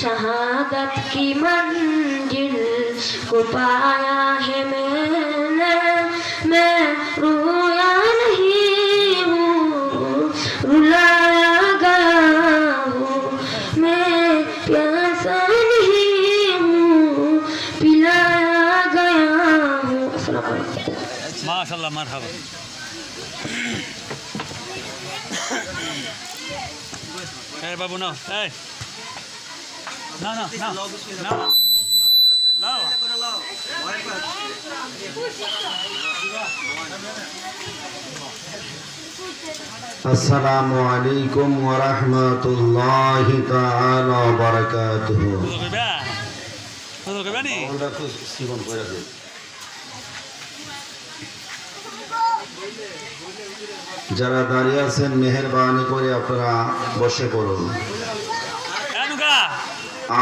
शहादत की मंजिल को पाया है मैंने, मैं रोया नहीं हूँ, रुलाया गया हूँ, मैं प्यासा नहीं हूँ, पिलाया गया हूँ। माशाल्लाह मरहबा। Hey babu no, hey. No. Assalamu alaikum wa rahmatullahi ta'ala wa barakatuhu. যারা দাঁড়িয়ে আছেন মেহেরবানি করে আপনারা বসে পড়ুন।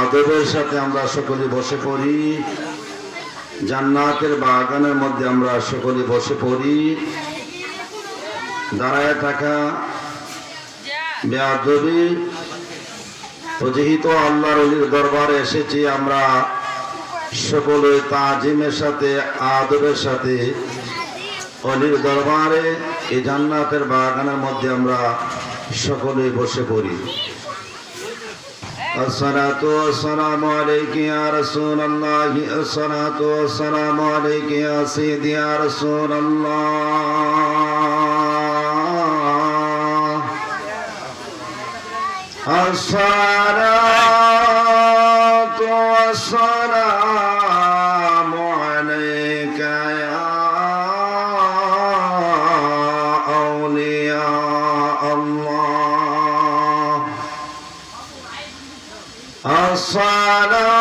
আদবের সাথে আমরা সকলে বসে পড়ি। জান্নাতের বাগানের মধ্যে আমরা সকলে বসে পড়ি। দাঁড়ায় থাকা বেয়াদবি। তো যেহেতু আল্লাহর ওলির দরবারে এসেছি, আমরা সকলে তাজিমের সাথে আদবের সাথে ওলির দরবারে এই জান্নাতের বাগানের মধ্যে আমরা সকলে বসে পড়ি। الصلاة والسلام عليك يا رسول الله، الصلاة والسلام عليك يا سيدي يا رسول الله، الصلاة والسلام عليك يا أولياء الله،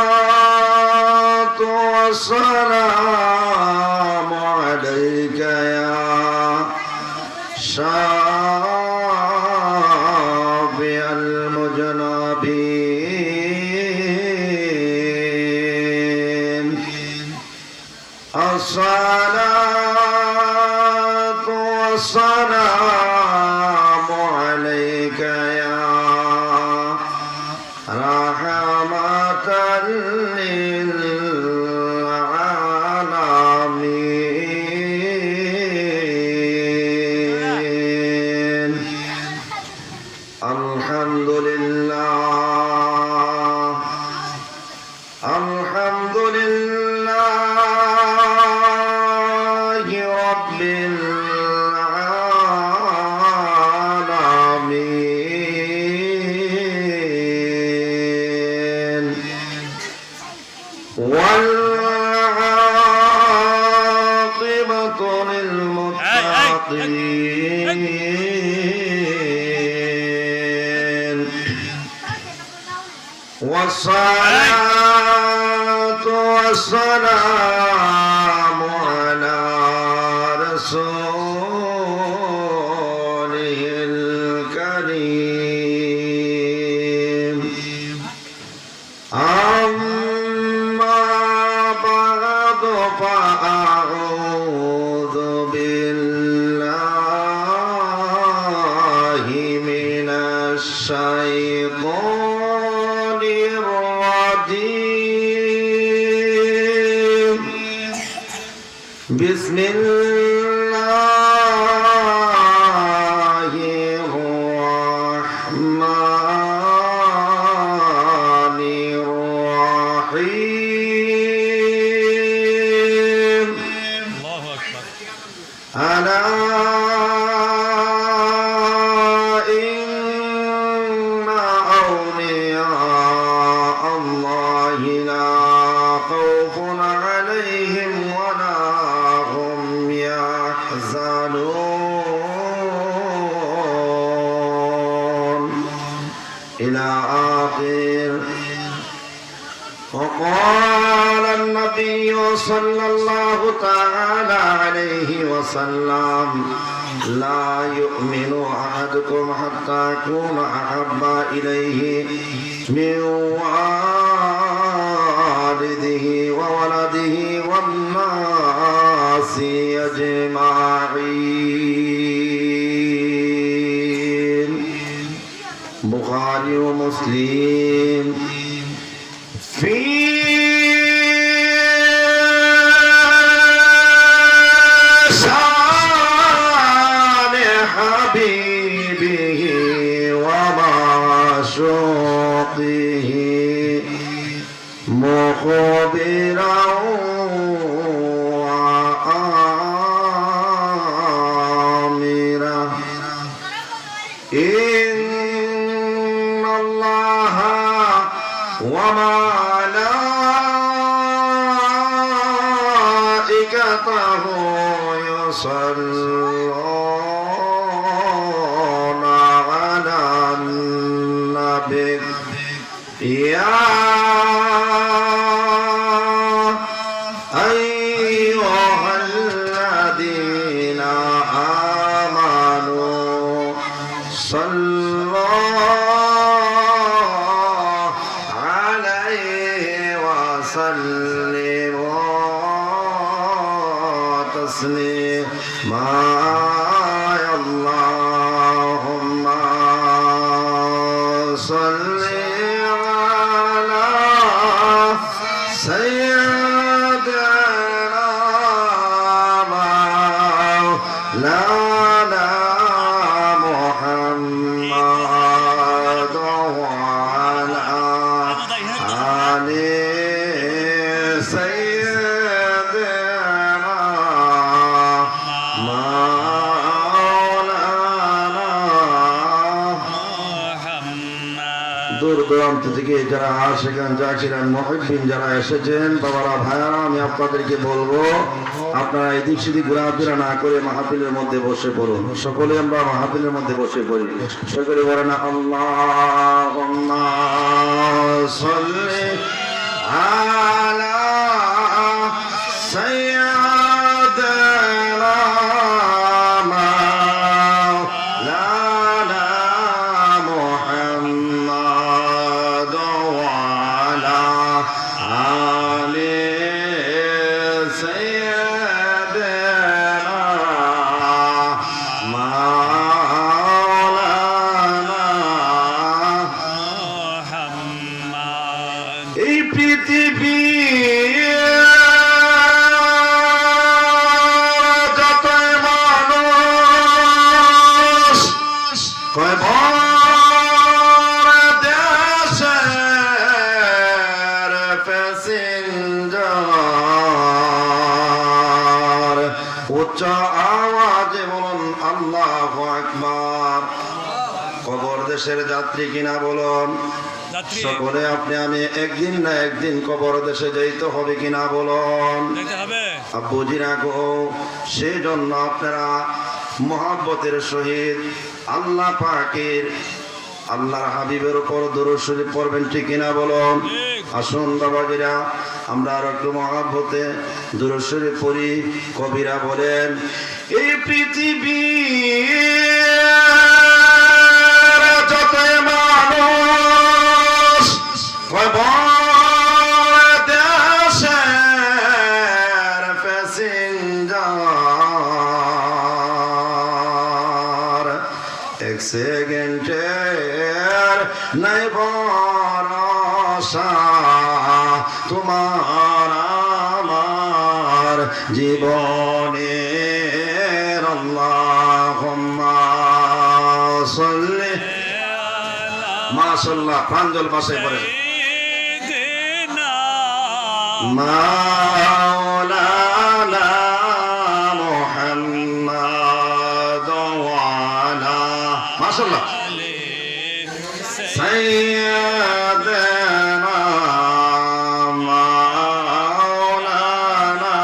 الصلاة والسلام عليك يا شافع المذنبين، الصلاة والسلام عليك يا رحمة للعالمين. الحمد لله، الحمد لله رب العالمين، والعاقبة للمتقين، والصلاة والسلام على رسوله الكريم. أما بعد فأعوذ بالله من الشيطان الرجيم. بسم الله الرحمن الرحيم. الله أكبر. ألا إن أولياء الله لا خوف عليهم ولا هم يحزنون إلى آخر. وقال النبي صلى الله تعالى عليه وسلم: لا يؤمن أحدكم حتى أكون أحب إليه من والده وولده والناس أجمعين. বুখারী ও مسلم في شان حبيبه ومعشوقه مخبرا وآمرا إن الله وملائكته يصلون على النبي يا أيها الذين آمنوا صلوا عليه وسلموا تسليما اللهم صل على سيدنا مولانا محمد وعلى آل سيدنا مولانا দূর দূরান্ত থেকে যারা আশিকান জাকিরান মুহিব্বিন যারা এসেছেন বাবারা ভাইয়ারা আমি আপনাদেরকে বলবো আপনারা এদিক সেদিক ঘোরাফেরা না করে মাহফিলের মধ্যে বসে পড়ুন সকলে আমরা মাহফিলের মধ্যে বসে পড়ি সকলে বলেন আল্লাহুম্মা সাল্লি আলা সাইয়্যিদিনা মাওলানা মুহাম্মদ ওয়া আলা আলি সাইয়্যিদিনা মাওলানা এই পৃথিবী যত মানুষ কয় দেশের প্যাসেঞ্জার উচ্চ আওয়াজে বলুন আল্লাহু আকবার কবর দেশের যাত্রী কিনা বলুন যাত্রী সকলে আপনি আমি একদিন না একদিন কবর দেশে যাইতে হবে কিনা বলুন যেতে হবে। আব্বুজিরা গো সেই জন্য আপনারা মহব্বতের সহিত আল্লাহ পাকের আল্লাহর হাবিবের উপর দরুদ শরীফ পড়বেন ঠিক কিনা বলুন আসুন বাবাজিরা আমরা আর একটু মহব্বতে দরুদ শরীফ পড়ি কবিরা বলেন এই পৃথিবী যত মানুষ দেশের প্যাসেঞ্জার এক সেকেন্ডের নাই ভরসা তোমার আমার জীবনের আল্লাহুম্মা সাল্লি মাশাআল্লাহ প্রাঞ্জল ভাষায় পড়েন মাওলানা মুহাম্মদ ওয়া আলা মাশাআল্লাহ সাইয়্যিদানা মাওলানা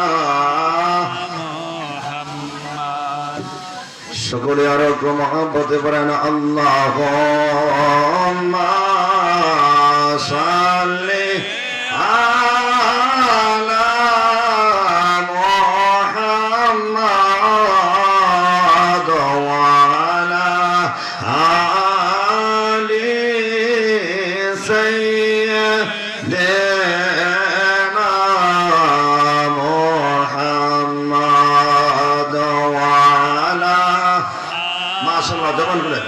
সকলে আরো একটু মহব্বতে পড়েন আল্লাহুম্মা সাল্লি আলা মুহাম্মাদ ওয়া আলা আলি সাইয়্যিদিনা মুহাম্মাদ ওয়া আলা মাশাআল্লাহ জবান খুলে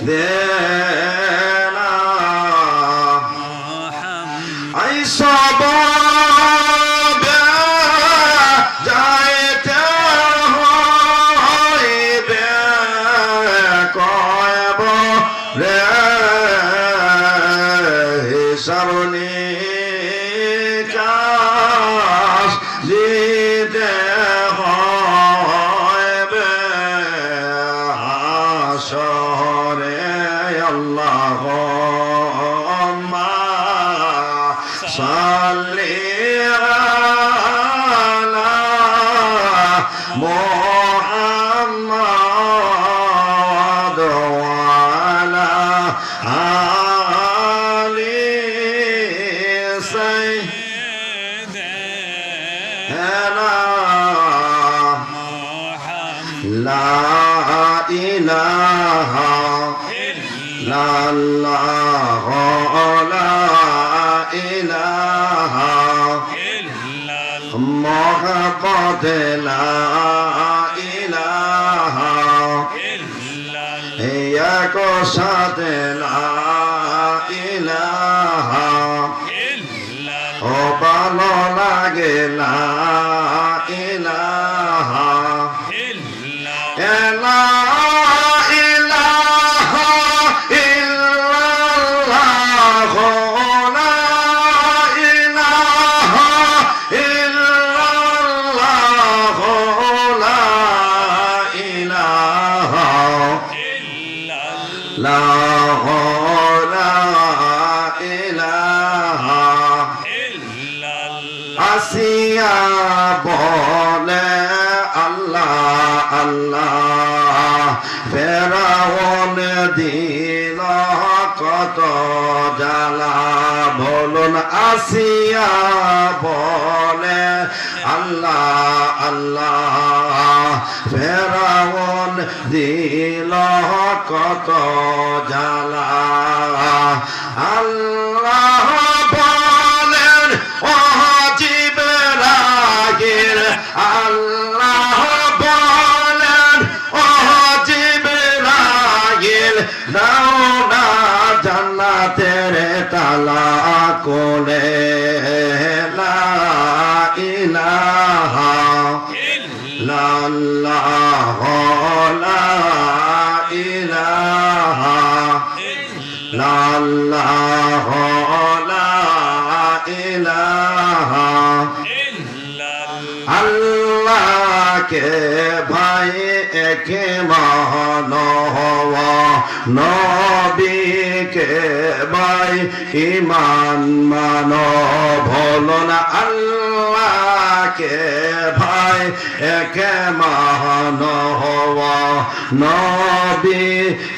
দে না মোহাম্মদ আই সব যাইতে হইবে কয়ব রে সারণী কাশ দিতে হইবে হাসরে আল্লাহুম্মা সাল্লি আলা মুহাম্মাদ ওয়া আলা আলি সাইয়্যিদিনা লা ইলাহা ইল্লাল্লাহ লা ইলাহা মুহাম্মাদ লা ইলাহা এক সাথে লা ইলাহা ও ভালো লাগে লা ইলাহা লা ইলাহা ইল্লাল্লাহ লা ইলাহা ইল্লাল্লাহ লা ইলাহা লা ইলাহা আসিয়া বলে আল্লাহ আল্লাহ ফেরাউন দিল কত জ্বালা বলুন আসিয়া বলে আল্লাহ আল্লাহ ফেরাউন দিল কত জ্বালা আল্লাহ বলেন ও জিবরাইল আল্লাহ বলেন ও জিবরাইল দাও না জান্নাতের তালা কোলে লা ইলাহা ইল্লাল্লাহ লা ইলাহা ইল্লাল্লাহ লা ইলাহা আল্লাহ কে ভাই একে মহান হওয়া নবী কে ভাই ইমান মানো ভলো না আল্লাহ কে ভাই একে মহান হওয়া নবী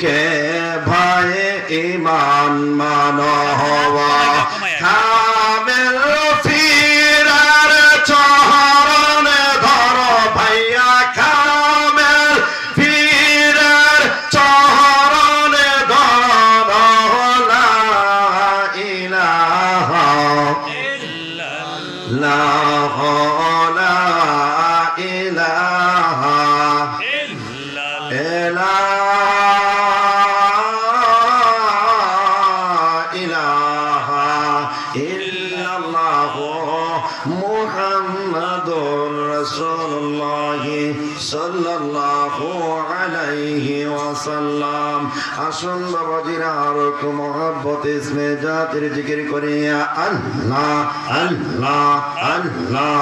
কে ভাই ইমান মানো হওয়া কামেল ফিরার চরণ ধর ভাইয়া কামেল ফিরার চরণ ধর লা ইলাহা ইল্লাল্লাহ লা ইলাহা ইলাহা ইল্লাল্লাহ মুহাম্মাদুর রাসূলুল্লাহ সাল্লাল্লাহু আলাইহি ওয়াসাল্লাম আসুন বাবাজিরা আর একটু মহব্বত ইসমে জাতের জিকির করিয়া আল্লাহ আল্লাহ আল্লাহ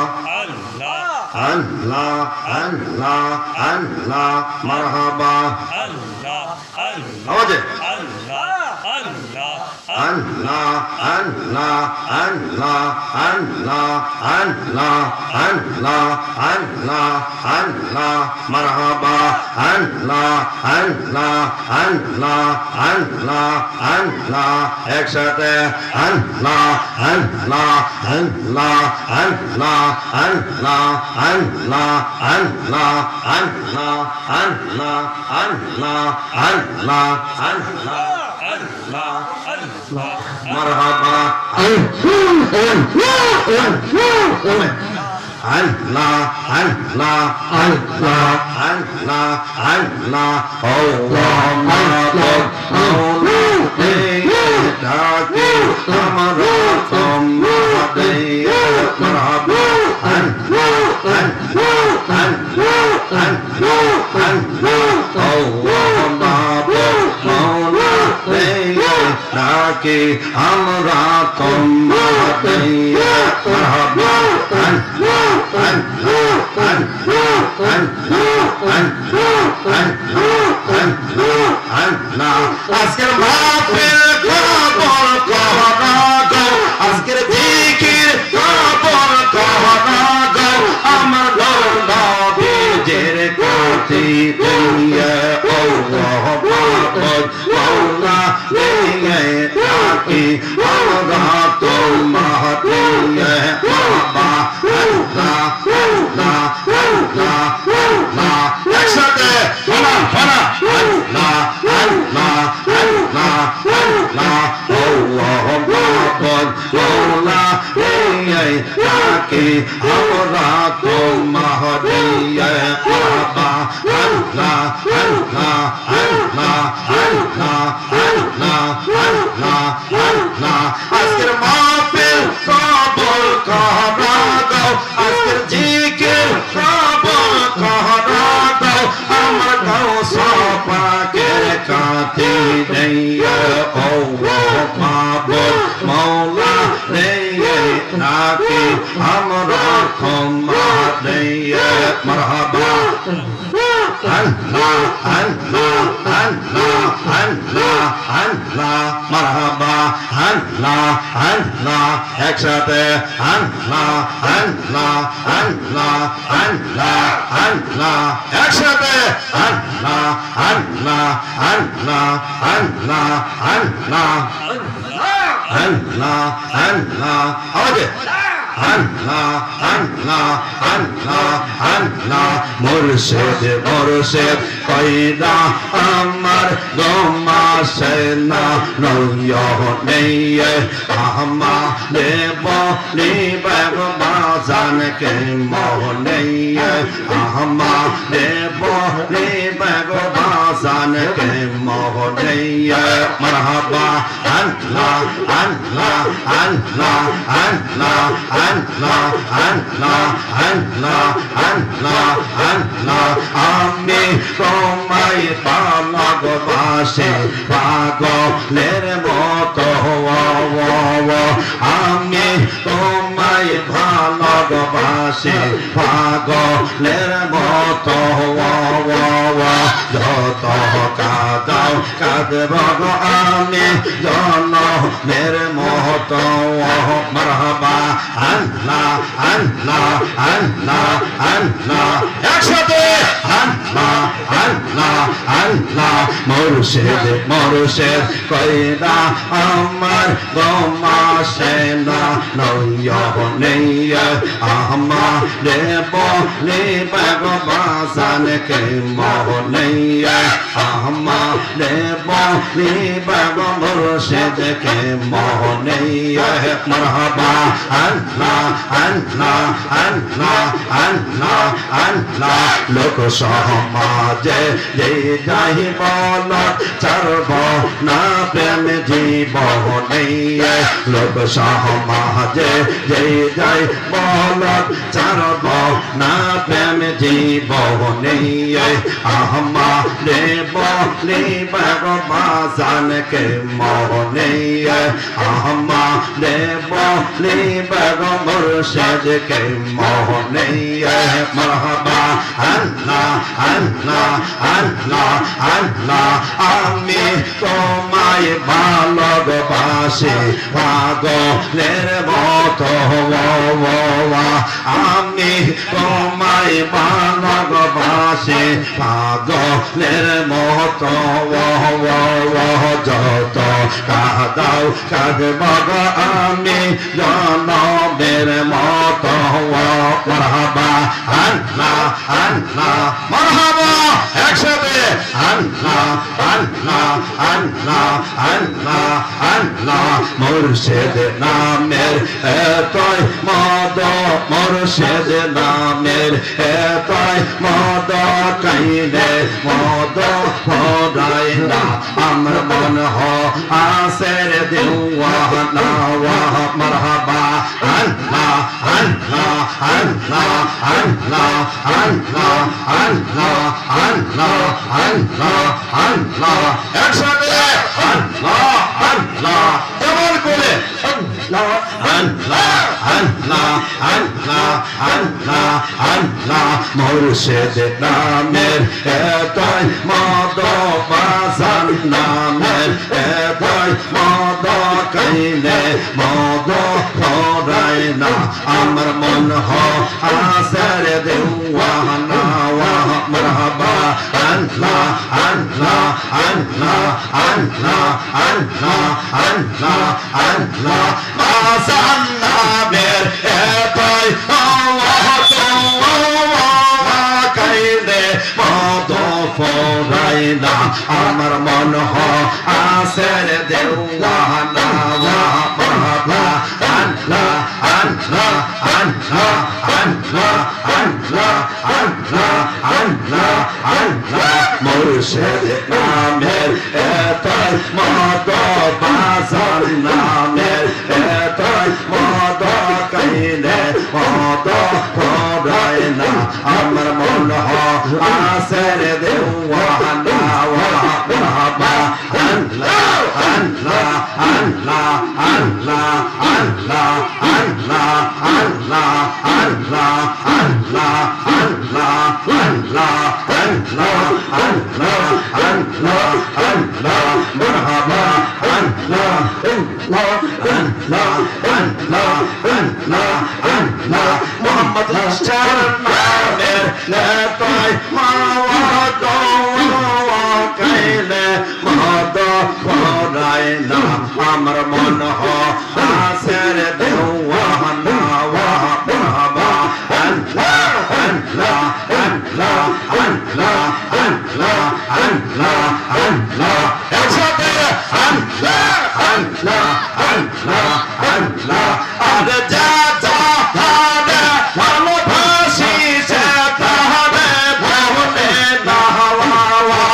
আল্লাহ আল্লাহ আল্লাহ মারহাবা আওয়াজে আল্লাহ আল্লাহ আল্লাহ আল্লাহ আল্লাহ আল্লাহ আল্লাহ আল্লাহ মারহাবা আল্লাহ আল্লাহ আল্লাহ আল্লাহ আল্লাহ একসাথে আল্লাহ আল্লাহ আল্লাহ আল্লাহ আল্লাহ আল্লাহ আল্লাহ আল্লাহ আল্লাহ আল্লাহ আল্লাহ আল্লাহ আল্লাহ মারহাবা আল্লাহ আল্লাহ আল্লাহ আল্লাহ আল্লাহ আল্লাহ মাবুদ মাওলা ডাকে আমরা তোমাদের মারহাবা আল্লাহ আল্লাহ আল্লাহ আল্লাহ আল্লাহ আল্লাহ মাবুদ মাওলা ডাকে আমরা তোমাদের মারহাবা আল্লাহ আল্লাহ আল্লাহ আল্লাহ আল্লাহ আল্লাহ আজকের মাহফিল কবর কহনা গো আজকের জিকির কবর কহনা গো আমার নবীর কাছে দিয়া আল্লাহ মাবুদ মাওলা দিয়ে ডাকি আমরা তোমাদের মারহাবা আল্লাহ আল্লাহ আল্লাহ আল্লাহ একসাথে হনা হনা আল্লাহ আল্লাহ আল্লাহ আল্লাহ আল্লাহ মাবুদ মাওলা দিয়ে ডাকি আমরা তোমাদের মারহাবা আল্লাহ আল্লাহ আল্লাহ আল্লাহ আল্লাহ আল্লাহ আল্লাহ আজকের মাহফিল কবুল কহনা গো আজকের জিকির কবুল কহনা গো আমার গাওসা পাকের কাছে দিয়া আল্লাহ মাবুদ মাওলা রে ডাকি আমরা তোমাদের মারহাবা আল্লাহ আল্লাহ আল্লাহ আল্লাহ আল্লাহ মারহাবা আল্লাহ আল্লাহ একসাথে আল্লাহ আল্লাহ আল্লাহ আল্লাহ আল্লাহ একসাথে আল্লাহ আল্লাহ আল্লাহ আল্লাহ আল্লাহ আল্লাহ আল্লাহ আওয়াজে আল্লাহ আল্লাহ আল্লাহ আল্লাহ মুর্শিদ মুর্শিদ কইরা আমার গোমা সেনা নয় নেই আমা দেব নিবেগ বাজান কে মোহনে আমা দেব নিবেগ বাজান কে মোহনে মারহাবা আল্লাহ আল্লাহ আল্লাহ আল্লাহ আল্লাহ আল্লাহ আল্লাহ আল্লাহ আল্লাহ আমি তোমায় ভালোবাসি পাগলের মতো আমি তোমায় ভালোবাসি পাগলের মতো যত কাঁদাও কাঁদব আমি জনমের মতো মারহাবা আল্লাহ আল্লাহ আল্লাহ আল্লাহ একসাথে আল্লাহ আল্লাহ আল্লাহ মুর্শিদ মুর্শিদ কইরা আমার গোমা সেনা নয়নে আমা দেব নিবেগ বাজান কে মোহনে আমা দেব নিবেগ মুর্শিদ কে মোহনে মারহাবা আল্লাহ আল্লাহ আল্লাহ আল্লাহ আল্লাহ লোক সমাজে যে যাই বল চরব না প্রেম জীবনে লোক সমাজে যে যাই বল চরব না প্রেম জীবনে আহমা দেব নিবেগ বাজান কে মোহনে আহমা দেব নিবেগ মুর্শিদ কে মোহনে মারহাবা আল্লাহ আল্লাহ আল্লাহ আল্লাহ আমি তোমায় ভালোবাসি পাগলের মতো আমি তোমায় ভালোবাসি পাগলের মতো যত কাদাও কাঁদব গো আমি জনমের মতো মারহাবা আল্লাহ আল্লাহ মারহাবা একসাথে আল্লাহ আল্লাহ আল্লাহ আল্লাহ আল্লাহ মুর্শিদ নামের এতই মদ মুর্শিদ নামের এতই মদ কাইলে মদ ফরাই না আমার মন আসের দেওয়ানা ওয়াহ মারহাবা আল্লাহ আল্লাহ আল্লাহ আল্লাহ আল্লাহ আল্লাহ আল্লাহ আল্লাহ আল্লাহ একসাথে আল্লাহ আল্লাহ কেমন করে আল্লাহ আল্লাহ আল্লাহ আল্লাহ আল্লাহ আল্লাহ মুর্শিদ নামের এতই মদ বাজান নামের এতই মদ কাইলে মদ ফরাই না আমার মন আসের দেওয়ানা ওয়াহ মারহাবা আল্লাহ আল্লাহ আল্লাহ আল্লাহ আল্লাহ আল্লাহ আল্লাহ বাজান নামের এতই কাইলে মদ ফরাই না আমার মন আসের দেওয়ানা ওয়াহ মারহাবা আল্লাহ আল্লাহ আল্লাহ আল্লাহ আল্লাহ আল্লাহ আল্লাহ আল্লাহ মুর্শিদ নামের এতই মদ বাজার নামের এতই মদ কাইলে মদ ফরাই না আমার মন আসের দেওয়ানা ওয়াহ মারহাবা আল্লাহ আল্লাহ আল্লাহ আল্লাহ আল্লাহ আল্লাহ আল্লাহ আল্লাহ আল্লাহ আল্লাহ আল্লাহ আল্লাহ আল্লাহ আল্লাহ আল্লাহ মারহাবা আল্লাহ আল্লাহ আল্লাহ আল্লাহ আল্লাহ আল্লাহ মুহাম্মদ ইসলাম নামের নেতাই মাওয়াদ কাইলে মদ ফরাই না আমার মন আসের দেওয়ানা ওয়াহ মারহাবা আল্লাহ আল্লাহ আল্লাহ আল্লাহ আল্লাহ আল্লাহ আল্লাহ একসাথে আল্লাহ আল্লাহ আল্লাহ আল্লাহ আর যা যা হারে ভালোবাসি সে তাহারে ভুলে না ওয়া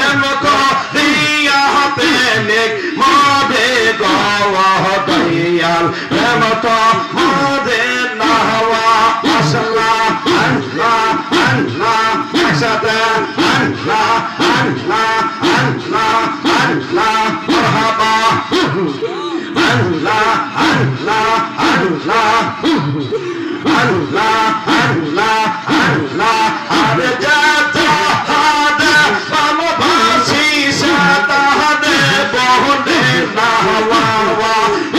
এমকো দিয়া প্রেমিক মাদে গাওয়া দয়াল এমতো মাদে না ওয়া মাশাআল্লাহ আল্লাহ আল্লাহ একসাথে আল্লাহ আল্লাহ আল্লাহ আল্লাহ মারহাবা আল্লাহ আল্লাহ আল্লাহ আল্লাহ আল্লাহ আল্লাহ আরে যা যা হাদে ভালোবাসি সে তাহারে বহনে না ওয়া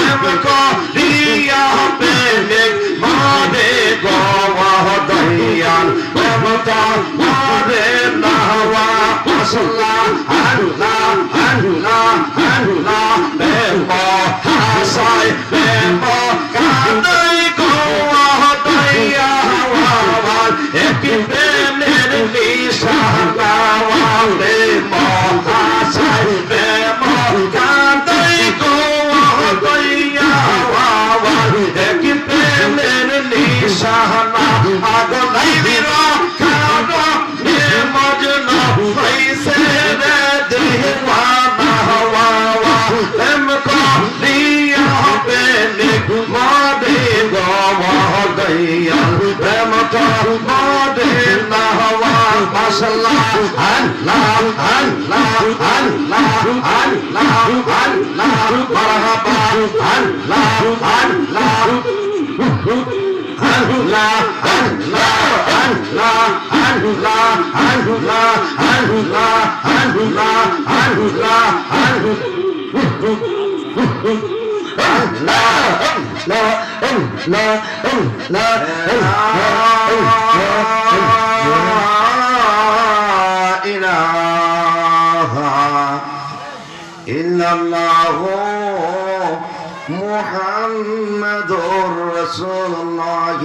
এমকো দিয়া প্রেমিক মাদে গাওয়া দয়াল এমতো মাদে না ওয়া মাশাআল্লাহ আল্লাহ আল্লাহ আল্লাহ বেমো হাসাই বেমো কাদাই গোয়া দয়া ওয়া এক প্রেমের নিশানা ওয়া বেমো হাসাই বেমো কাদাই গোয়া দয়া ওয়া এক প্রেমের নিশানা আগলাই বিরা কাদো নে মজনু হইছে রে দেওয়ানা ওয়া এমকো দিয়া প্রেমিক মাদে গাওয়া দয়াল এমতো মাদে না ওয়া মাশাআল্লাহ আল্লাহ আল্লাহ আল্লাহ আল্লাহ আল্লাহ মারহাবা আল্লাহ আল্লাহ আল্লাহ আল্লাহ আল্লাহ আল্লাহ আল্লাহ আল্লাহ আল্লাহ আল্লাহ ইল্লাল্লাহু মুহাম্মাদুর রাসূলুল্লাহ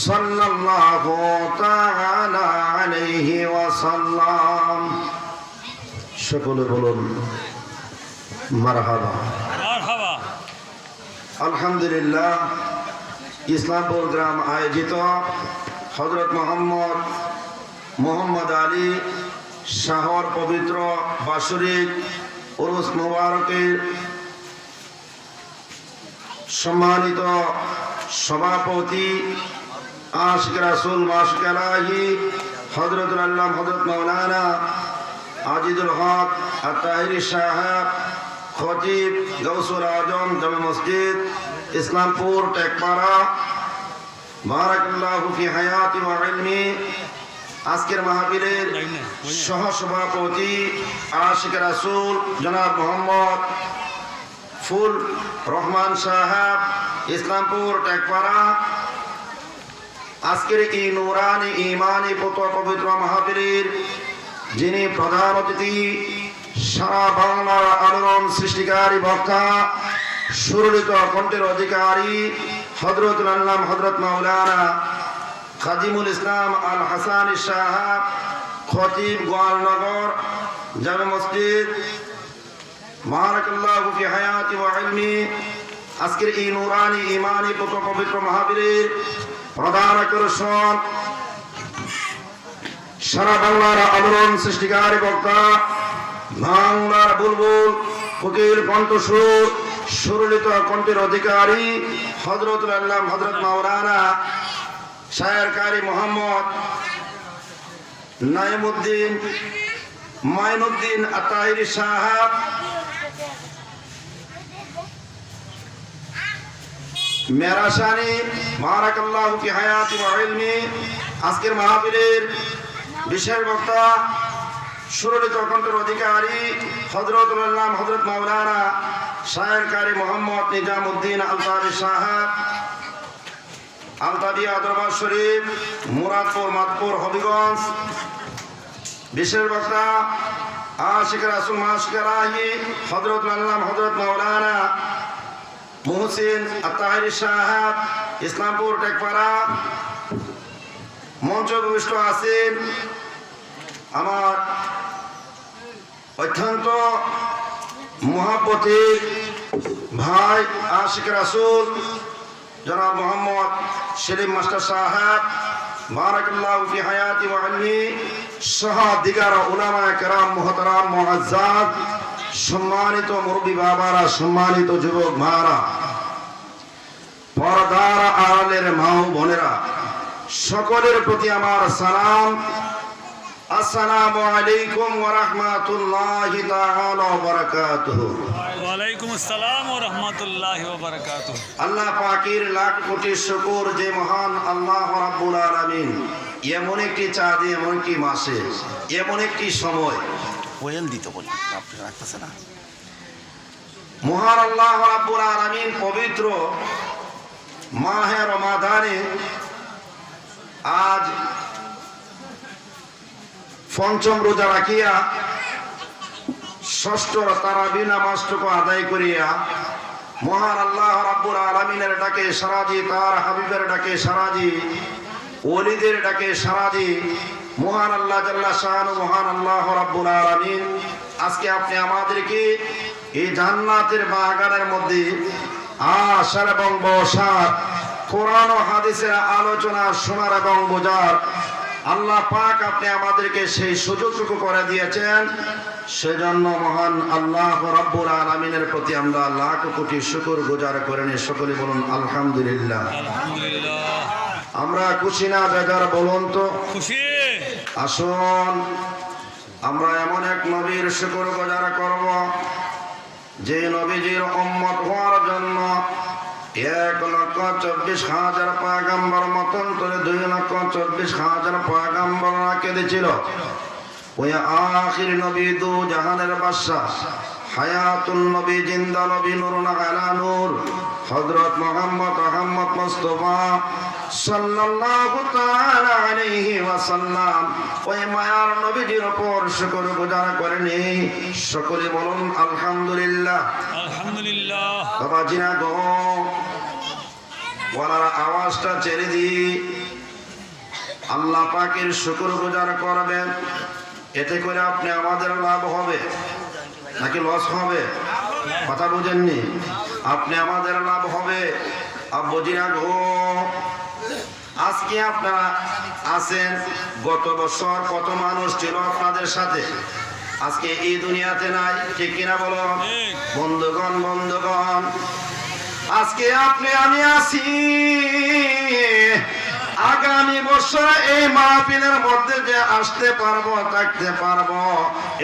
সাল্লাল্লাহু তাআলা আলাইহি ওয়াসাল্লাম। সকলে বলুন মারহাবা। মারহাবা। আলহামদুলিল্লাহ, ইসলামপুর গ্রাম আয়োজিত হযরত মোহাম্মদ আলী শাহর পবিত্র বাৎসরিক উরুস মুবারকের সম্মানিত সভাপতি আশিক রাসূল মাশিক আলাহি হযরতুল আল্লাহ হযরত মাওলানা আজিজুল হক আত-তাহিরি সাহেব খতিব গৌসুল আজম জামে মসজিদ ইসলামপুর টেকপাড়া, বারাকাল্লাহু ফি হায়াতি ওয়া ইলমি। আজকের মাহফিলের সহ সভাপতি আশিক রাসূল জনাব মোহাম্মদ ফুল রহমান সাহেব ইসলামপুর টেকপাড়া। আজকের এই নুরানি ইমানি পবিত্র মাহফিলের যিনি প্রধান অতিথি, সারা বাংলার আলোড়ন সৃষ্টিকারী বক্তা, সুরলিত কণ্ঠের অধিকারী হযরতুল আল্লাহ হযরত মাওলানা খাদিমুল ইসলাম আল হাসানী সাহেব খতিব গোয়ালনগর জামে মসজিদ, বারাকাল্লাহু ফি হায়াতি ওয়া ইলমি। আজকের এই নুরানি ইমানি পবিত্র মাহফিলের প্রধান আকর্ষণ, সারা বাংলার আলোড়ন সৃষ্টিকারী বক্তা, বাংলার বুলবুল ফকির কণ্ঠস্বর, সুরলিত কণ্ঠের অধিকারী হযরতুল আল্লাহ হযরত মাওলানা শায়ের কারি মোহাম্মদ নাইমুদ্দিন মাইনুদ্দিন আত-তাহিরি সাহেব মেরাশানি, বারাকাল্লাহু ফি হায়াতি ওয়া ইলমি। আজকের মাহফিলের বিশেষ বক্তা, সুরলিত কণ্ঠের অধিকারী হযরতুল আল্লাহ হযরত মাওলানা শায়ের কারি মোহাম্মদ নিজামউদ্দিন আলতাবি সাহেব আলতাবিয়া দরবার শরীফ মুরাদপুর মাদপুর হবিগঞ্জ। বিশেষ বক্তা আশিক রাসূল মাশিক আলাহি হযরতুল আল্লাহ হযরত মাওলানা মুহসিন আত-তাহিরি সাহেব ইসলামপুর টেকপাড়া। মঞ্চ উপবিষ্ট আছেন আমার অত্যন্ত মহাব্বতের ভাই আশিক রাসূল জনাব মোহাম্মদ সেলিম মাস্টার সাহেব, বারাকাল্লাহু ফি হায়াতি ওয়া ইলমি, সহ দিগার উলামায়ে কেরাম মুহতারাম মুআজ্জাজ, সম্মানিত মুরব্বী বাবারা, সম্মানিত যুবক ভাইরা, পর্দার আড়ালের মা ও বোনেরা, সকলের প্রতি আমার সালাম। আসসালামু আলাইকুম ওয়া রাহমাতুল্লাহি তাআলা ওয়া বারাকাতুহু। ওয়া আলাইকুম আসসালাম ওয়া রাহমাতুল্লাহি ওয়া বারাকাতুহু। আল্লাহ পাকের লাখ কোটি শুকর যে মহান আল্লাহ রাব্বুল আলামিন এমন একটি চাঁদে, এমন একটি মাসে, এমন একটি সময় কোয়েল দিতে বলি আপনি রাখতেছে না, মহান আল্লাহ রাব্বুল আলামিন পবিত্র মাহে রমাদানে আজ পঞ্চম রোজা রাখিয়া ষষ্ঠ তারাবি নামাজটুকু আদায় করিয়া মহান আল্লাহ রাব্বুল আলামিনের ডাকে সারাজি, তার হাবিবের ডাকে সারাজি, ওলিদের ডাকে সারাজি, মহান আল্লাহ জাল্লা শাআনু, মহান আল্লাহ রাব্বুল আলামিন আজকে আপনি আমাদেরকে এই জান্নাতের বাগানের মধ্যে আসার এবং বসার, কোরআন ও হাদিসের আলোচনা শোনার এবং বোঝার আল্লাহ পাক আপনি আমাদেরকে সেই সুযোগটুকু করে দিয়েছেন। সেজন্য মহান আল্লাহ রাব্বুল আলামিনের প্রতি আমরা লাখ কোটি শুকর গুজার করেন। সকলে বলুন আলহামদুলিল্লাহ। আলহামদুলিল্লাহ। আমরা খুশি না বেজার বলুন তো? খুশি। আসুন আমরা এমন এক নবীর শুকর গুজার করব যে নবীজির উম্মত হওয়ার জন্য 1,24,000 পয়গম্বর মতন করে 2,24,000 পয়গম্বররা কেঁদেছিল। ওই আখির নবী দু জাহানের বাদশা হায়াতুন নবী জিন্দা নবী নূরুন আলা নূর হযরত মুহাম্মদ আহমদ মুস্তাফা সাল্লাল্লাহু তাআলা আলাইহি ওয়াসাল্লাম ওই মায়ার নবীজির উপর শুকরগুজার করেনি। সকলে বলুন আলহামদুলিল্লাহ। আলহামদুলিল্লাহ। বাবা জিনা গো, বলার আওয়াজটা ছেড়ে দিই। আল্লাহ পাকের শুকরগুজার করবেন, এতে করে আপনি আমাদের লাভ হবে নাকি লস হবে? কথা বুঝেননি? আপনি আমাদের লাভ হবে। আব্বুজিরা গো, আজকে আপনারা আছেন, গত বছর কত মানুষ ছিল আপনাদের সাথে, আজকে এই দুনিয়াতে নাই, ঠিক কিনা বলো? বন্ধুগণ বন্ধুগণ, আজকে আপনি আমি আছি, আগামী বছর এই মাহফিলের মধ্যে যে আসতে পারবো থাকতে পারবো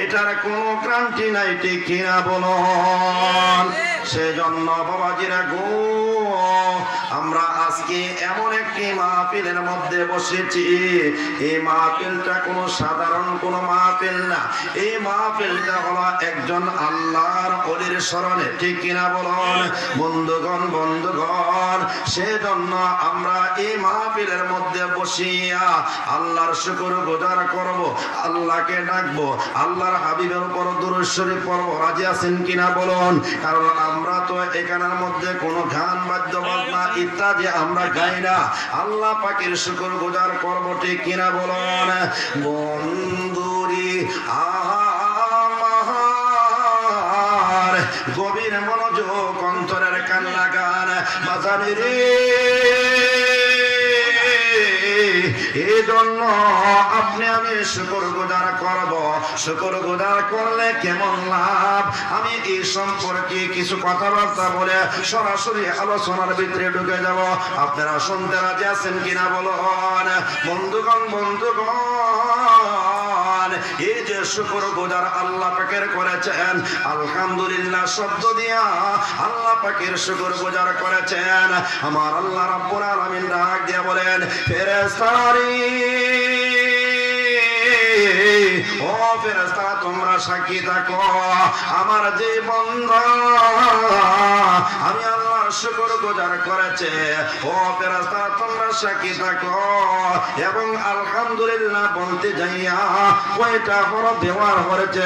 এটার কোনো গ্যারান্টি নাই, ঠিক কিনা বলুন? সেজন্য বাবাজিরা গো, আমরা আজকে এমন একটি মাহফিলের মধ্যে বসেছি, এই মাহফিলটা কোনো সাধারণ কোনো মাহফিল না, এই মাহফিলটা হলো একজন আল্লাহর ওলির স্মরণে, ঠিক কিনা বলুন? বন্ধুগণ বন্ধুগণ, সেজন্য আমরা এই মাহফিলের মধ্যে বসিয়া আল্লাহর শুকরগুজার করব, আল্লাহকে ডাকবো, আল্লাহর হাবিবের উপর দুরূদ শরীফ পড়ব। রাজি আছেন কিনা বলুন? কারণ আমরা তো এখানের মধ্যে কোনো গান বাদ্য বাজনা ইত্যাদি আমরা গাই না, আল্লাহ পাকের শুকরগুজার করব, ঠিক কিনা বলুন? বন্ধুরি আমার গভীর মনোযোগ, অন্তরের কান্না গান বাজারে রে, এই জন্য আপনি আমি শুকরগুজার করব। শুকরগুজার করলে কেমন লাভ, আমি এই সম্পর্কে কিছু কথাবার্তা বলে সরাসরি আলোচনার ভিতরে ঢুকে যাব। আপনারা শুনতে রাজি আছেন কিনা বলুন? বন্ধুগণ বন্ধুগণ, এই যে শুকরগুজার আল্লাহ পাকের করেছেন, আলহামদুলিল্লাহ শব্দ দিয়া আল্লাহ পাকের শুকরগুজার করেছেন, আমার আল্লাহ রাব্বুল আলামিন ডাক দিয়া বলেন, ফেরেশতারা ও ফেরেশতারা তোমরা সাক্ষী থাকো, আমার যে বান্দা আমি আল্লাহর শুকরগুজার করেছে, ও ফেরেশতারা তোমরা সাক্ষী থাকো। এবং আলহামদুলিল্লাহ বলতে যাইয়া কয়টা হরফ ব্যবহার করেছে,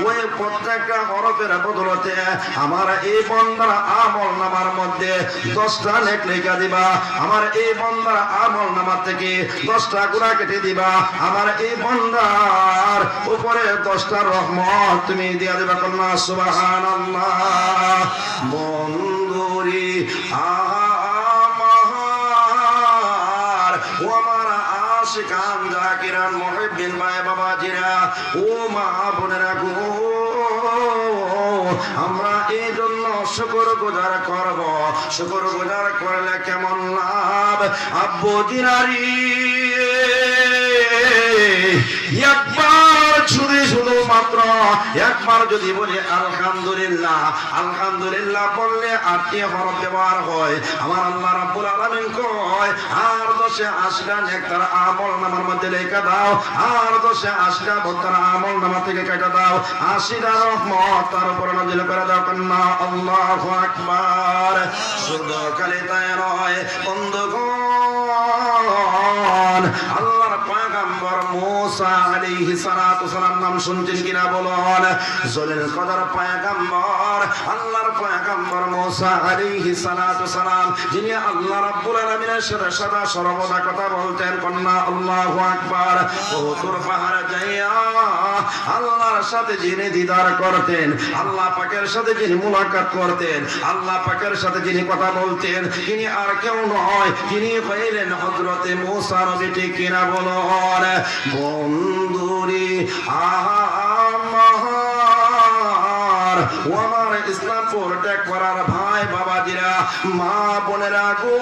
ওই প্রত্যেকটা হরফের বদলতে আমার এই বান্দার আমল নামার মধ্যে 10টা নেক লেখা দিবা, আমার এই বান্দার আমল নামা থেকে 10টা গুনাহ কেটে দিবা, আমার এই বান্দার উপরে 10টা রহমত তুমি দিয়া দিবা। কন্যা সুবহানাল্লাহ। বন্ধুরি আমার ও আমার আশিকান জাকিরান মুহিব্বিন ভাই বাবাজিরা, ও মা বোনেরা গো, আমরা এই জন্য শুকরগুজার করব। শুকরগুজার করলে কেমন লাভ? আব্বুজিরারি একবার শুধুমাত্র একবার যদি বলি আলহামদুলিল্লাহ, আলহামদুলিল্লাহ বললে 8টি হরফ ব্যবহার হয়। আমার আল্লাহ রাব্বুল আলামিন কয়, আর 10-এ 80টা নেক তার আমল নামার মধ্যে লেখা দাও, আর 10-এ 80টা তার আমল নামা থেকে কেটে দাও, 80টা রহমত তার উপর নাযিল করে দাও। কন্যা আল্লাহু আকবার। শুধু খালি তাই নয় বন্ধুগণ, আল্লাহর পয়গম্বর মুসা আলাইহিস সালাতু সালাম নাম শুনছেন কিনা বলুন? জলিল কদর পয়গম্বর, আল্লাহর পয়গম্বর মুসা আলাইহিস সালাতু সালাম, যিনি আল্লাহ রাব্বুল আলামিনের সাথে সদা সর্বদা কথা বলতেন। কন্যা আল্লাহু আকবার। ওহুদ পাহাড়ে যাইয়া আল্লাহর সাথে যিনি দিদার করতেন, আল্লাহ পাকের সাথে যিনি মুলাকাত করতেন, আল্লাহ পাকের সাথে যিনি কথা বলতেন, তিনি আর কেউ নয়, তিনি হইলেন হযরতে মুসা নবী, ঠিক কিনা বলুন? বন্ধুরি আমার ও আমার ইসলামপুর ত্যাগ করার ভাই বাবাজিরা, মা বোনেরা গো,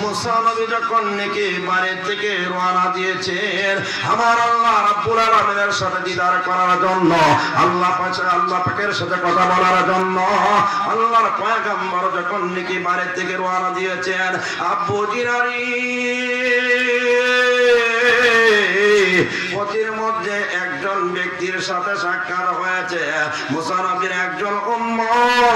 মুসা নবী যখন নাকি বাড়ির থেকে রওনা দিয়েছেন আমার আল্লাহ রাব্বুল আলামিনের সাথে দিদার করার জন্য, আল্লাহ পাকের সাথে কথা বলার জন্য, আল্লাহর পয়গম্বর যখন নাকি বাড়ির থেকে রওনা দিয়েছেন, আব্বু জিরারি ক্ষতির মধ্যে একজন ব্যক্তির সাথে সাক্ষাৎ হয়েছে, মুসা নবীর একজন উম্মত।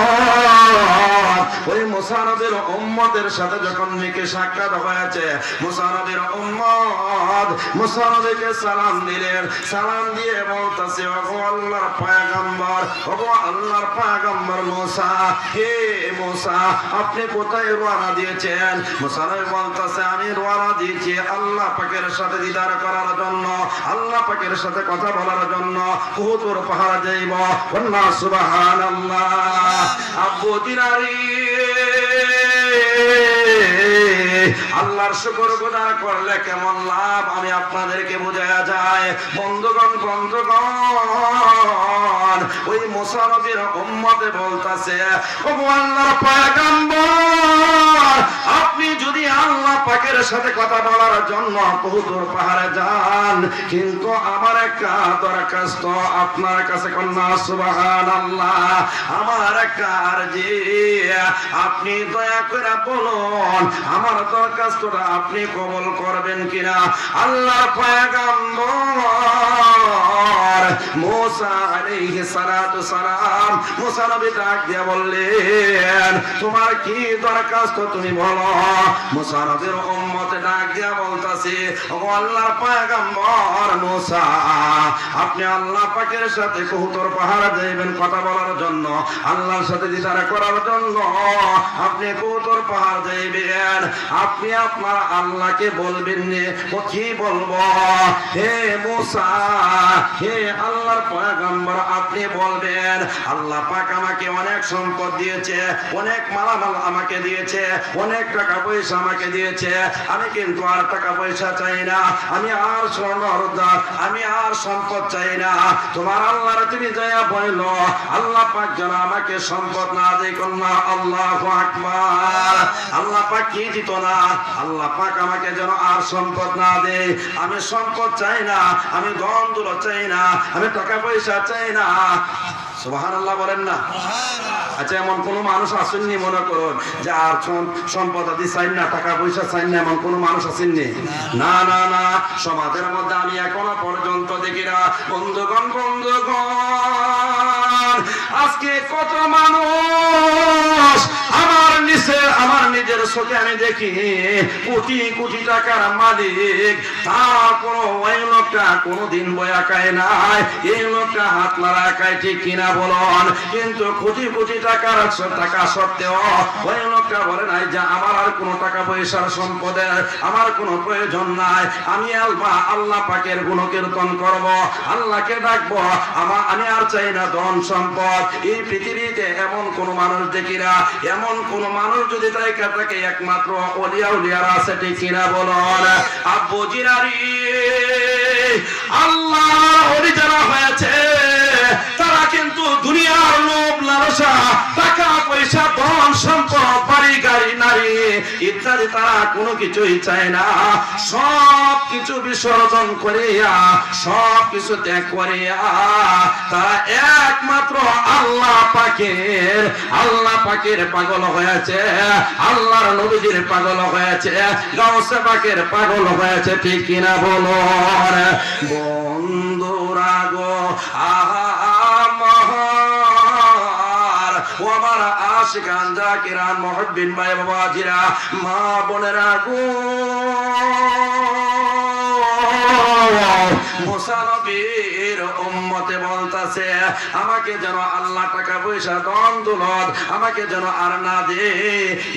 ওই মুসা নবীর উম্মতের সাথে যখন নাকি সাক্ষাৎ হয়েছে, মুসা নবীর উম্মত মুসা নবীকে সালাম দিলেন। সালাম দিয়ে বলতেছে, ওগো আল্লাহর পয়গম্বর, ওগো আল্লাহর পয়গম্বর মুসা, হে মুসা আপনি কোথায় রওনা দিয়েছেন? মুসা নবী বলতেছে, আমি রওনা দিয়েছি আল্লাহ পাকের সাথে দিদার করার জন্য, আল্লাহ পাকের সাথে কথা বলার জন্য। উহুদের পাহাড়ে যাইব। কন্যা সুবহানাল্লাহ। আব্বু দিনারি আল্লাহর শুকর গুজার করলে কেমন লাভ আমি আপনাদেরকে বোঝায়া যায়। বন্ধুগণ ওই মুসা নবীর উম্মতে বলতাছে, ওগো আল্লাহর পয়গম্বর আপনি যদি আল্লাহ পাকের সাথে কথা বলার জন্য উহুদের পাহাড়ে যান, কিন্তু আমার একটা দরখাস্ত আপনার কাছে। কন্যা সুবহানাল্লাহ। আমার একটা আরজি, আপনি দয়া করে বলুন আমার দরখাস্তটা আপনি কবুল করবেন কিনা। আল্লাহর পয়গম্বর মুসা আলাইহিস সালাতু সালাম মুসা নবী ডাক দিয়ে বললেন, তোমার কি দরখাস্ত তুমি বলো। মুসা নবীর উম্মত ডাক দিয়ে বলতাছে, ওগো আল্লাহর পয়গম্বর মুসা আপনি আল্লাহ পাকের সাথে উহুদের পাহাড়ে যাবেন কথা বলার জন্য, আল্লাহর সাথে দিদার করার জন্য আপনি উহুদের পাহাড় যাইবেন। আপনি আপনার আল্লাহকে বলবেন নে, ও কি বলবো? হে মুসা, হে আল্লাহর পয়গম্বর আপনি বলবেন, আল্লাহ পাক আমাকে অনেক সম্পদ দিয়েছে, অনেক মালামাল আমাকে দিয়েছে, অনেক টাকা পয়সা আমাকে দিয়েছে। আমি কিন্তু আর টাকা পয়সা চাই না, আমি আর স্বর্ণ রত্ন, আমি আর সম্পদ চাই না। তোমার আল্লাহর তুমি দয়া বইল, আল্লাহ পাক যেন আমাকে সম্পদ না দেয়। কন্যা আল্লাহু আকবার। আল্লাহ পাক কি দিত না, আল্লাহ পাক আমাকে যেন আর সম্পদ না দেয়। আমি সম্পদ চাই না, আমি ধন দৌলত চাই না, আমি টাকা পয়সা চাই না। সুবহানাল্লাহ বলেন না? আচ্ছা, এমন কোন মানুষ আসেননি মনে করুন যে আর সম্পদ আদি চাই না, টাকা পয়সা চাই না, এমন কোন মানুষ আসেননি? না না না, সমাজের মধ্যে আমি এখনো পর্যন্ত দেখি না। বন্ধুগণ আজকে কত মানুষ আমার নিজের চোখে আমি দেখি কোটি কোটি টাকার মালিক, তারপর ওই লোকটা কোনোদিন বয়া খায় নাই, এই লোকটা হাত নাড়া খায়, ঠিক কিনা বলুন? কিন্তু কোটি কোটি টাকা সত্ত্বেও ওই লোকটা বলে নাই যে আমার আর কোনো টাকা পয়সার সম্পদের আমার কোনো প্রয়োজন নাই, আমি আল্লাহ পাকের গুণকীর্তন করব, আল্লাহকে ডাকবো, আমি আর চাই না ধন সম্পদ। এই পৃথিবীতে এমন কোন মানুষ দেখি না। এমন কোন মানুষ যদি থাকে একমাত্র ওলিয়া উলিয়ারা আছে, ঠিক কিনা বলুন? আব্বু জিনারি আল্লাহ ওলি যারা হয়েছে তারা কিন্তু দুনিয়ার লোভ লালসা, টাকা পয়সা, ধন সম্পদ, বাড়ি গাড়ি, নারী ইত্যাদি তারা কোনো কিছুই চায় না। সব কিছু বিসর্জন করিয়া, সব কিছু ত্যাগ করিয়া তারা একমাত্র আল্লাহ পাকের পাগল হয়েছে, আল্লাহর নবীজির পাগল হয়েছে, গাউসে পাকের পাগল হয়েছে, ঠিক কিনা বলুন? বন্ধুরা গো ও আমার আশিকান জাকিরান মুহিব্বিন ভাই বাবাজিরা, মা বোনেরা গো, মুসা নবীর উম্মতে বলতাছে আমাকে যেন আল্লাহ টাকা পয়সা ধন দৌলত আমাকে যেন আর না দে।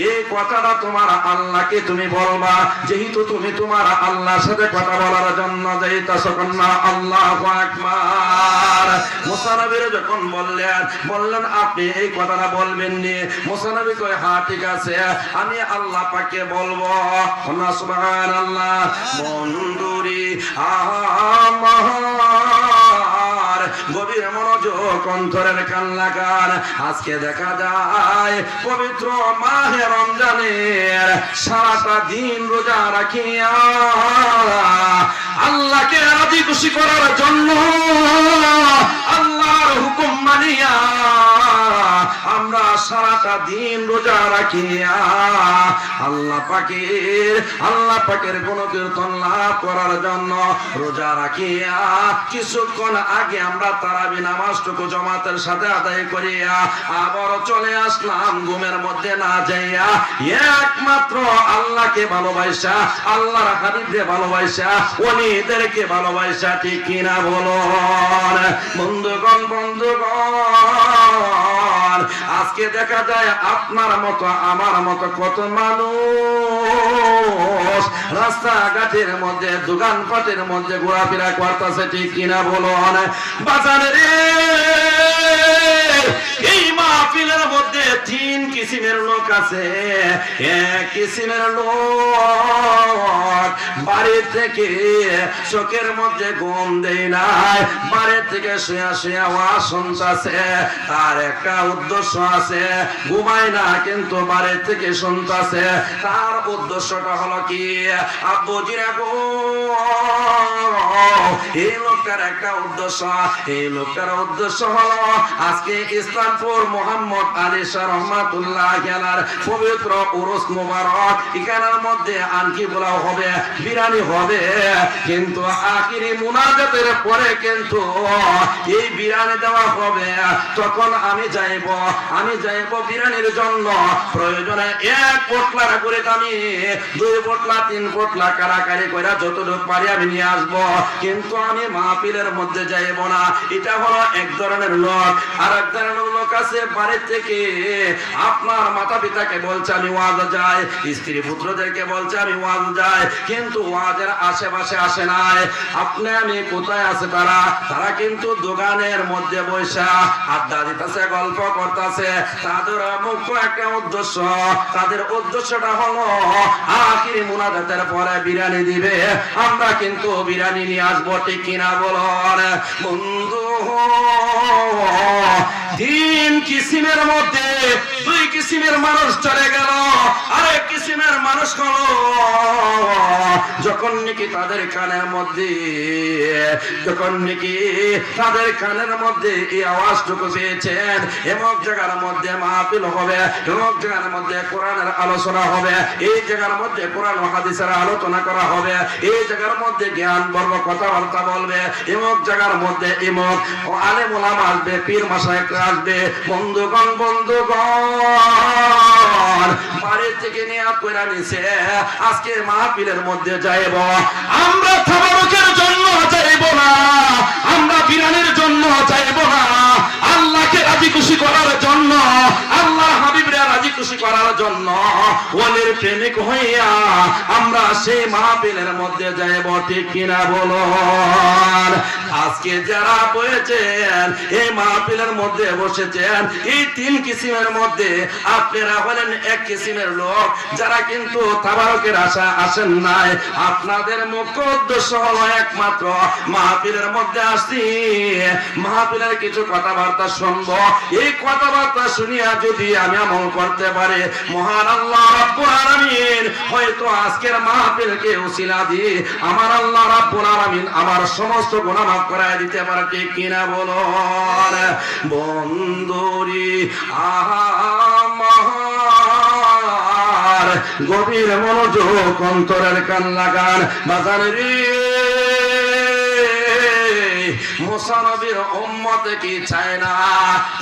এই কথাটা তোমার আল্লাহকে তুমি বলবা, যেহেতু তুমি তোমার আল্লাহর সাথে কথা বলার জন্য যাইতাছো। কন্যা আল্লাহু আকবার। মুসা নবীর যখন বললেন আপনি এই কথাটা বলবেন নি? মুসা নবী কয় হ্যাঁ ঠিক আছে, আমি আল্লাহ পাককে বলবো। কন্যা সুবহানাল্লাহ। বন্ধুরি আমার গভীর মনোযোগ, অন্তরের কান লাগান। আজকে দেখা যায় পবিত্র মাহে রমজানের সারাটা দিন রোজা রাখিয়া আল্লাহকে রাজি খুশি করার জন্য, আল্লাহর হুকুম মানিয়া আমরা সারা সারাটা দিন রোজা রাখিয়া আল্লাহ পাকের গুণকীর্তন লাভ করার জন্য রোজা রাখিয়া কিছুক্ষণ আগে আমরা তারাবি নামাজটুকু জামাতের সাথে আদায় করিয়া আবার চলে আসলাম ঘুমের মধ্যে না যাইয়া একমাত্র আল্লাহকে ভালোবাসা, আল্লাহর হাবিবকে ভালোবাসা, ওলিদেরকে ভালোবাসা, ঠিক কিনা বলুন বন্ধুগণ। আজকে দেখা যায় আপনার মতো আমার মতো কত মানুষ রাস্তাঘাটের মধ্যে দোকানপাটের মধ্যে ঘোরাফেরা করতেছে, ঠিক কিনা বলুন বাজারে। এই মাহফিলের মধ্যে তিন কিসিমের লোক আছে। এক কিসিমের লোক বাড়ি থেকে চোখের মধ্যে ঘুম দেয় নাই, বাড়ি থেকে শুয়া শুয়া ওয়াজ শুনতাছে। তার একটা উদ্দেশ্য আছে, ঘুমায় না কিন্তু বাড়ি থেকে শুনতাছে। তার উদ্দেশ্যটা হলো কি, আব্বুজিরা গো, এই লোকটার একটা উদ্দেশ্য, এই লোকটার উদ্দেশ্য হলো আজকে ইসলামপুর মোহাম্মদ আলী শাহ রহমাতুল্লাহ আলাইহির পবিত্র উরুস মুবারক, এখানের মধ্যে আনকি পোলাও হবে, বিরিয়ানি হবে, কিন্তু আখিরি মুনাজাতের পরে কিন্তু এই বিরিয়ানি দেওয়া হবে। তখন আমি যাইব বিরিয়ানির জন্য। প্রয়োজনে এক পোটলা করে আমি 2 পোটলা 3 পোটলা কারাকারি করে যতটুকু পারি আমি নিয়ে আসবো, কিন্তু আমি মাহফিলের মধ্যে যাইব না। এটা হলো এক ধরনের লোক। আর এক ধরনের লোক আছে বাড়ি থেকে আপনার মাতা পিতাকে বলছে আমি ওয়াজ যাই, স্ত্রী পুত্রদেরকে বলছে আমি ওয়াজ যাই, কিন্তু ওয়াজের আশেপাশে আসে নাই। আপনি আমি কোথায় আছে তারা কিন্তু দোকানের মধ্যে বসে আড্ডা দিতেছে, গল্প করতেছে। তাদের মুখ্য একটা উদ্দেশ্য, তাদের উদ্দেশ্যটা হলো আখিরি মুনাজাতের পরে বিরিয়ানি দিবে, আমরা কিন্তু বিরিয়ানি নিয়ে আসবো, ঠিক কিনা বলুন বন্ধু। 3 কিসিমের মধ্যে 2 কিসিমের মানুষ চলে গেল। আরেক কিসিমের মানুষ হলো যখন নাকি তাদের কানের মধ্যে এই আওয়াজটুকু পেয়েছেন, এমক জায়গার মধ্যে মাহফিল হবে, এমক জায়গার মধ্যে কোরআনের আলোচনা হবে, এই জায়গার মধ্যে কোরআন ও হাদিসের আলোচনা করা হবে, এই জায়গার মধ্যে জ্ঞান বর্গ কথাবার্তা বলবে, এমক জায়গার মধ্যে এমক ও আলেম ওলামা আসবে, পীর মাশায়েখ আসবে। বন্ধুগণ বাড়ি থেকে নিয়াত কইরা নিছে আজকে মাহফিলের মধ্যে যাইব। আমরা তাবারুকের জন্য যাইব না, আমরা বিরানের জন্য যাইব না, আল্লাহকে রাজি খুশি করার জন্য, আল্লাহর হাবিবরে রাজি খুশি করার জন্য, ওলির প্রেমিক হইয়া আমরা সেই মাহফিলের মধ্যে যাইব, ঠিক কিনা বলুন। আজকে যারা বসেছেন এই মাহফিলের মধ্যে বসেছেন, এই 3 কিসিমের মধ্যে আপনারা হলেন এক কিসিমের লোক যারা কিন্তু তাবারকের আশা আসেন নাই। আপনাদের মুখ্য উদ্দেশ্য হলো একমাত্র মাহফিলের মধ্যে আসছি, মাহফিলের কিছু কথাবার্তা শুনবো, এই কথাবার্তা শুনিয়া যদি আমি আমল করতে পারি, মহান আল্লাহ রাব্বুল আলামিন হয়তো আজকের মাহফিলকে উসিলা দিয়ে আমার আল্লাহ রাব্বুল আলামিন আমার সমস্ত গুনাহ মাফ করায় দিতে পারে, ঠিক কিনা বলুন বন্ধুরি। আমার গভীর মনোযোগ অন্তরের কান লাগান বাজারে রে। মুসা নবীর উম্মত কি চায় না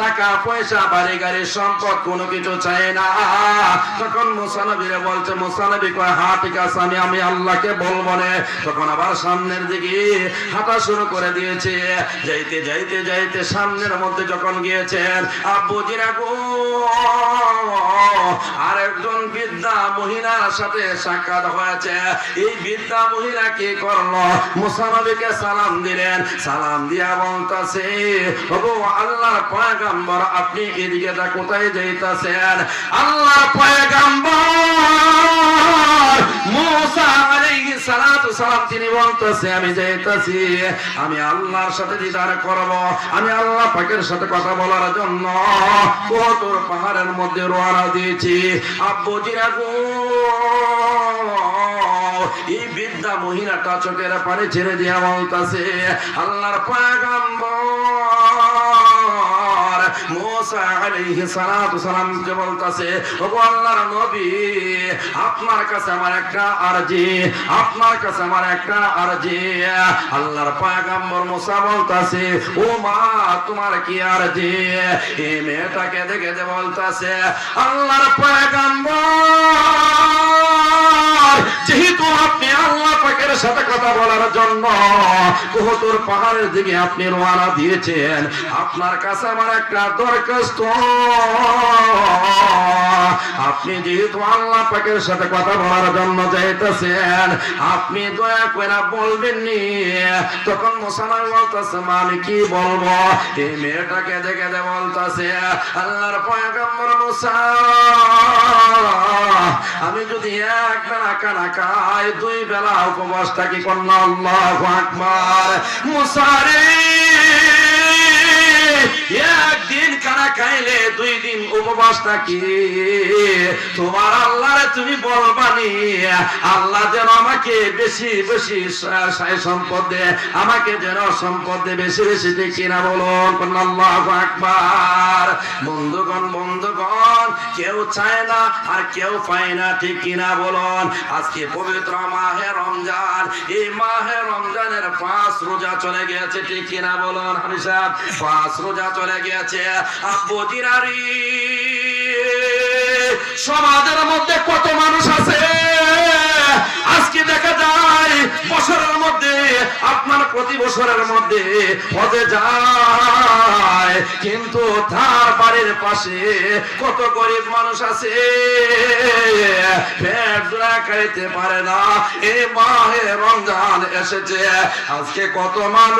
টাকা পয়সা বাড়ি গাড়ি সম্পদ কোনো কিছু চায় না। তখন মুসা নবীরে বলছে, মুসা নবী কয় হ্যাঁ ঠিক আছে আমি আল্লাহকে বলবো না। তখন আবার সামনের দিকে হাঁটা শুরু করে দিয়েছে। যাইতে যাইতে যাইতে সামনের মধ্যে যখন গিয়েছেন, আব্বুজিরা গো, আরেকজন বৃদ্ধা মহিলার সাথে সাক্ষাৎ হয়েছে। এই বৃদ্ধা মহিলা কি করলো, মুসা নবীকে সালাম দিলেন। সালাম দিয়া বলতাছে, ওগো আল্লাহর পয়গম্বর, আপনি এদিকে কোথায় যাইতাছেন? আল্লাহর পয়গম্বর মুসা আলাইহিস সালাতু সালাম তিনি বলতাছে, আমি যাইতাছি, আমি আল্লাহর সাথে দিদার করব, আমি আল্লাহ পাকের সাথে কথা বলার জন্য কতর পাহাড়ের মধ্যে রওনা দিয়েছি। আব্বুজিরা গো, এই বৃদ্ধা মহিলাটা চোখের পানি ছেড়ে দিয়া বলতাছে, আল্লাহর পয়গম্বর মুসা আলাইহিস সালাতু সালামকে বলতাছে, ওগো আল্লাহর নবী, আপনার কাছে আমার একটা আরজি, আপনার কাছে আমার একটা আরজি। আল্লাহর পয়গম্বর মুসা বলতাছে, ও মা, তোমার কি আরজি? এই মেয়েটাকে দেখে যে বলতাছে, আল্লাহর পয়গম্বর, যেহেতু আপনি আল্লাহ পাকের সাথে কথা বলার জন্য কুহুতুর পাহাড়ের দিকে আপনি রওনা দিয়েছেন, আপনার কাছে আমার একটা দরখাস্ত। আপনি যেহেতু আল্লাহ পাকের সাথে কথা বলার জন্য যাইতেছেন, আপনি দয়া করে বলবেন নি। তখন মুসা নবী বলতেছে, মা, আমি কি বলবো? এই মেয়েটাকে দেখে যে বলতেছে, আল্লাহর পয়গম্বর মুসা, আমি যদি এক বেলা খানা খাই, 2 বেলা উপবাস থাকি, কন্যা আল্লাহু আকবার। মুসা রে, একদিন খানা খাইলে 2 দিন উপবাস থাকি, তোমার আল্লাহরে তুমি বলবানি আল্লাহ যেন আমাকে বেশি বেশি সম্পদ দে, আমাকে যেন সম্পদ দে বেশি বেশি, ঠিক কিনা বলুন? আল্লাহু আকবার। বন্ধুগণ, বন্ধুগণ, কেউ চায় না আর কেউ পায় না, ঠিক কিনা বলুন? আজকে পবিত্র মাহে রমজান, এই মাহে রমজানের 5 রোজা চলে গেছে, ঠিক কিনা বলুন? হানিসাব 5 রোজা চলে গেছে। আব্বু জিরারি, সমাজের মধ্যে কত মানুষ আছে আজকে দেখা যায় বছরের মধ্যে, আপনার প্রতি বছরের মধ্যে হজে যায়, কিন্তু তার বাড়ির পাশে কত গরিব মানুষ আছে পেট ভরা খাইতে পারে না। এই মাহে রমজান এসেছে, আজকে কত মানুষ